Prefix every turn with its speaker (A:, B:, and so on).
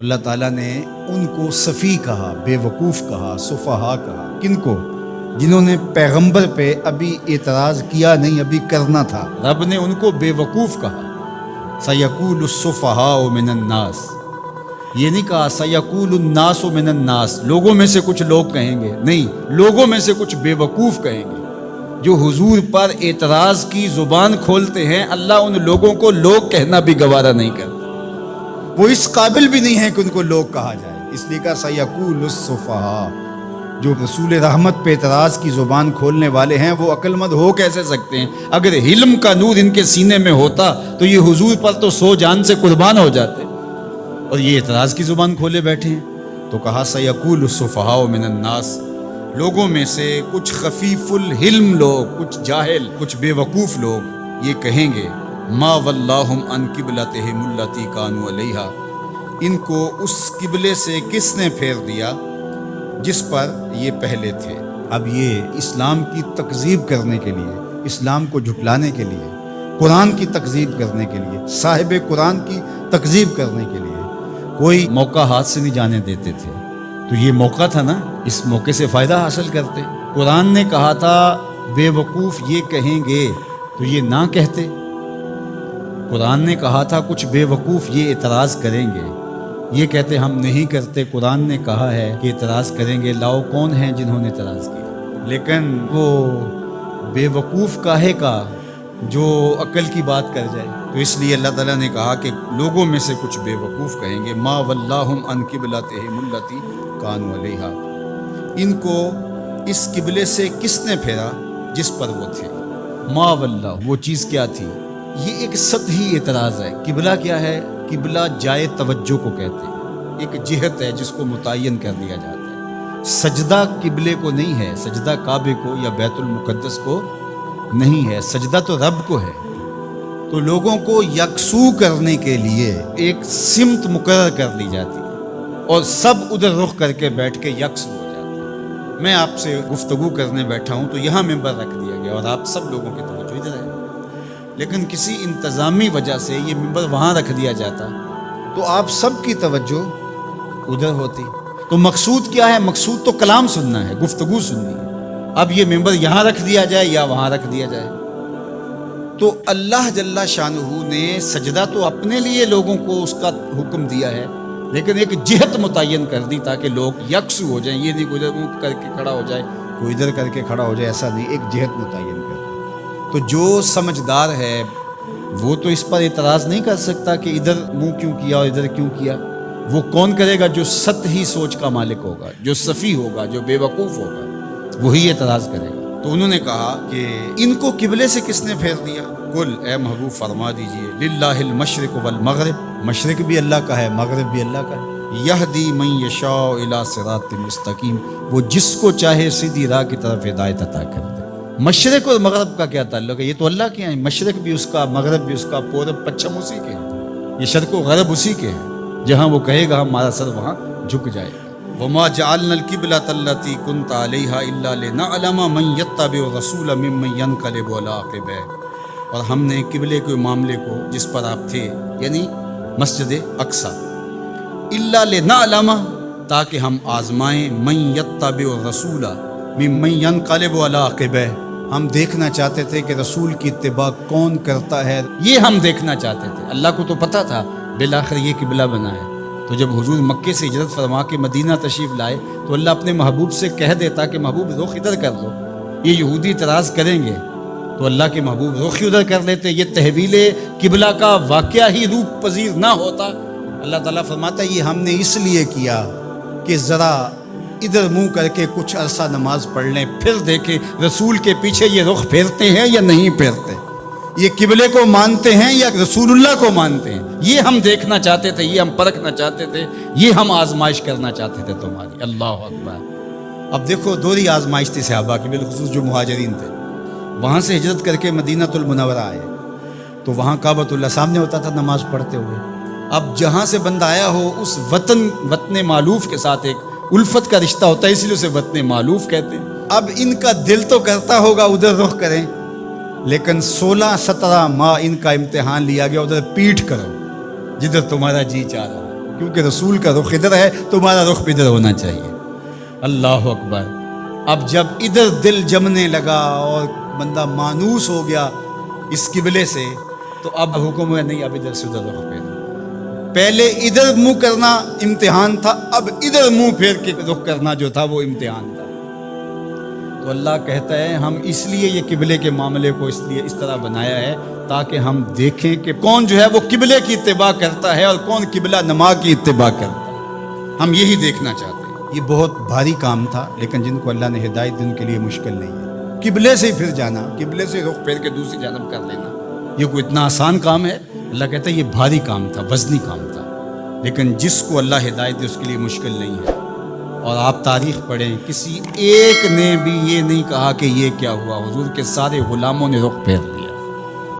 A: اللہ تعالیٰ نے ان کو صفی کہا، بے وقوف کہا، سفہا کہا۔ کن کو؟ جنہوں نے پیغمبر پہ ابھی اعتراض کیا نہیں، ابھی کرنا تھا۔ رب نے ان کو بے وقوف کہا۔ سَيَقُولُ السُّفَهَاءُ مِنَ النَّاسِ، یہ نہیں کہا سَيَقُولُ النَّاسُ مِنَ النَّاسِ، لوگوں میں سے کچھ لوگ کہیں گے، نہیں، لوگوں میں سے کچھ بے وقوف کہیں گے جو حضور پر اعتراض کی زبان کھولتے ہیں۔ اللہ ان لوگوں کو لوگ کہنا بھی گوارا نہیں کرتا، وہ اس قابل بھی نہیں ہے کہ ان کو لوگ کہا جائے، اس لیے کہا سَيَقُولُ السُّفَهَاءُ۔ جو رسول رحمت پہ اعتراض کی زبان کھولنے والے ہیں وہ عقل مند ہو کیسے سکتے ہیں؟ اگر علم کا نور ان کے سینے میں ہوتا تو یہ حضور پر تو 100 جان سے قربان ہو جاتے، اور یہ اعتراض کی زبان کھولے بیٹھے ہیں۔ تو کہا سَيَقُولُ السُّفَهَاءُ مِنَ النَّاسِ، لوگوں میں سے کچھ خفیف الحلم لوگ، کچھ جاہل، کچھ بے وقوف لوگ یہ کہیں گے ما وَلَّاهُمْ عَنْ قِبْلَتِهِمُ الَّتِي كَانُوا عَلَيْهَا، ان کو اس قبلے سے کس نے پھیر دیا جس پر یہ پہلے تھے۔ اب یہ اسلام کی تکذیب کرنے کے لیے، اسلام کو جھٹلانے کے لیے، قرآن کی تکذیب کرنے کے لیے، صاحب قرآن کی تکذیب کرنے کے لیے کوئی موقع ہاتھ سے نہیں جانے دیتے تھے۔ تو یہ موقع تھا نا، اس موقع سے فائدہ حاصل کرتے۔ قرآن نے کہا تھا بے وقوف یہ کہیں گے تو یہ نہ کہتے۔ قرآن نے کہا تھا کچھ بے وقوف یہ اعتراض کریں گے، یہ کہتے ہم نہیں کرتے۔ قرآن نے کہا ہے کہ اعتراض کریں گے، لاؤ کون ہیں جنہوں نے اعتراض کیا؟ لیکن وہ بے وقوف کاہے کا جو عقل کی بات کر جائے؟ تو اس لیے اللہ تعالیٰ نے کہا کہ لوگوں میں سے کچھ بے وقوف کہیں گے ما وَلَّاهُمْ عَنْ قِبْلَتِهِمُ الَّتِي كَانُوا عَلَيْهَا، ان کو اس قبلے سے کس نے پھیرا جس پر وہ تھے۔ ما واللہ، وہ چیز کیا تھی؟ یہ ایک سطحی اعتراض ہے۔ قبلہ کیا ہے؟ قبلہ جائے توجہ کو کہتے ہیں، ایک جہت ہے جس کو متعین کر دیا جاتا ہے۔ سجدہ قبلے کو نہیں ہے، سجدہ کعبے کو یا بیت المقدس کو نہیں ہے، سجدہ تو رب کو ہے۔ تو لوگوں کو یکسو کرنے کے لیے ایک سمت مقرر کر دی جاتی ہے اور سب ادھر رخ کر کے بیٹھ کے یکسو ہو جاتے ہیں۔ میں آپ سے گفتگو کرنے بیٹھا ہوں تو یہاں ممبر رکھ دیا گیا اور آپ سب لوگوں کی توجہ ادھر ہے، لیکن کسی انتظامی وجہ سے یہ ممبر وہاں رکھ دیا جاتا تو آپ سب کی توجہ ادھر ہوتی۔ تو مقصود کیا ہے؟ مقصود تو کلام سننا ہے، گفتگو سننی ہے۔ اب یہ ممبر یہاں رکھ دیا جائے یا وہاں رکھ دیا جائے، تو اللہ جل شانہ نے سجدہ تو اپنے لیے لوگوں کو اس کا حکم دیا ہے، لیکن ایک جہت متعین کر دی تاکہ لوگ یکسو ہو جائیں۔ یہ نہیں کوئی ادھر منہ کر کے کھڑا ہو جائے، کوئی ادھر کر کے کھڑا ہو جائے، ایسا نہیں، ایک جہت متعین کر دی۔ تو جو سمجھدار ہے وہ تو اس پر اعتراض نہیں کر سکتا کہ ادھر منہ کیوں کیا اور ادھر کیوں کیا۔ وہ کون کرے گا؟ جو سطحی سوچ کا مالک ہوگا، جو سفی ہوگا، جو بے وقوف ہوگا، وہی اعتراض کرے گا۔ تو انہوں نے کہا کہ ان کو قبلے سے کس نے پھیر دیا؟ قل، اے محبوب فرما دیجئے، للہ المشرق والمغرب، مشرق بھی اللہ کا ہے، مغرب بھی اللہ کا ہے۔ یہدی من یشاء الی صراط مستقیم، وہ جس کو چاہے سیدھی راہ کی طرف ہدایت عطا کر دے۔ مشرق اور مغرب کا کیا تعلق ہے؟ یہ تو اللہ کے ہیں، مشرق بھی اس کا، مغرب بھی اس کا، پورب پچھم اسی کے ہیں، یہ شرق و غرب اسی کے ہیں۔ جہاں وہ کہے گا ہمارا سر وہاں جھک جائے گا۔ وما جعلنا القبلة التي كنت عليها الا لنعلم من يتبع الرسول ممن ينقلب على عقبيه، اور ہم نے قبلے کے معاملے کو جس پر آپ تھے، یعنی مسجد اقصی، الا لنعلم، تاکہ ہم آزمائیں، من يتبع الرسول ممن ينقلب على عقبيه، ہم دیکھنا چاہتے تھے کہ رسول کی اتباع کون کرتا ہے، یہ ہم دیکھنا چاہتے تھے۔ اللہ کو تو پتہ تھا بالآخر یہ قبلہ بنا ہے۔ تو جب حضور مکے سے ہجرت فرما کے مدینہ تشریف لائے تو اللہ اپنے محبوب سے کہہ دیتا کہ محبوب رخ ادھر کر لو، یہ یہودی اعتراض کریں گے، تو اللہ کے محبوب رخ ادھر کر لیتے، یہ تحویل قبلہ کا واقعہ ہی روح پذیر نہ ہوتا۔ اللہ تعالیٰ فرماتا ہے یہ ہم نے اس لیے کیا کہ ذرا ادھر منہ کر کے کچھ عرصہ نماز پڑھ لیں، پھر دیکھیں رسول کے پیچھے یہ رخ پھیرتے ہیں یا نہیں پھیرتے، یہ قبلے کو مانتے ہیں یا رسول اللہ کو مانتے ہیں۔ یہ ہم دیکھنا چاہتے تھے، یہ ہم پرکھنا چاہتے تھے، یہ ہم آزمائش کرنا چاہتے تھے تمہاری۔ اللہ اکبر۔ اب دیکھو دوہری آزمائش تھی صحابہ کی، بالخصوص جو مہاجرین تھے، وہاں سے ہجرت کر کے مدینہ المنورہ آئے تو وہاں کعبۃ اللہ سامنے ہوتا تھا نماز پڑھتے ہوئے۔ اب جہاں سے بندہ آیا ہو اس وطن معلوف کے ساتھ ایک الفت کا رشتہ ہوتا ہے، اس لیے اسے وطن معلوف کہتے ہیں۔ اب ان کا دل تو کرتا ہوگا ادھر رخ کریں، لیکن 16-17 ماہ ان کا امتحان لیا گیا ادھر پیٹھ کرو جدھر تمہارا جی چاہ رہا ہے۔ کیونکہ رسول کا رخ ادھر ہے، تمہارا رخ ادھر ہونا چاہیے۔ اللہ اکبر۔ اب جب ادھر دل جمنے لگا اور بندہ مانوس ہو گیا اس قبلے سے، تو اب حکم ہے نہیں، اب ادھر سے ادھر رخ پھیر۔ پہلے ادھر منہ کرنا امتحان تھا، اب ادھر منہ پھیر کے رخ کرنا جو تھا وہ امتحان تھا۔ تو اللہ کہتا ہے ہم اس لیے یہ قبلے کے معاملے کو اس طرح بنایا ہے تاکہ ہم دیکھیں کہ کون جو ہے وہ قبلے کی اتباع کرتا ہے اور کون قبلہ نما کی اتباع کرتا ہے۔ ہم یہی دیکھنا چاہتے ہیں۔ یہ بہت بھاری کام تھا، لیکن جن کو اللہ نے ہدایت دی ان کے لیے مشکل نہیں ہے۔ قبلے سے ہی پھر جانا، قبلے سے رخ پھیر کے دوسری جانب کر لینا، یہ کوئی اتنا آسان کام ہے؟ اللہ کہتا ہے یہ بھاری کام تھا، وزنی کام تھا، لیکن جس کو اللہ ہدایت دے اس کے لیے مشکل نہیں ہے۔ اور آپ تاریخ پڑھیں، کسی ایک نے بھی یہ نہیں کہا کہ یہ کیا ہوا، حضور کے سارے غلاموں نے رخ پھیر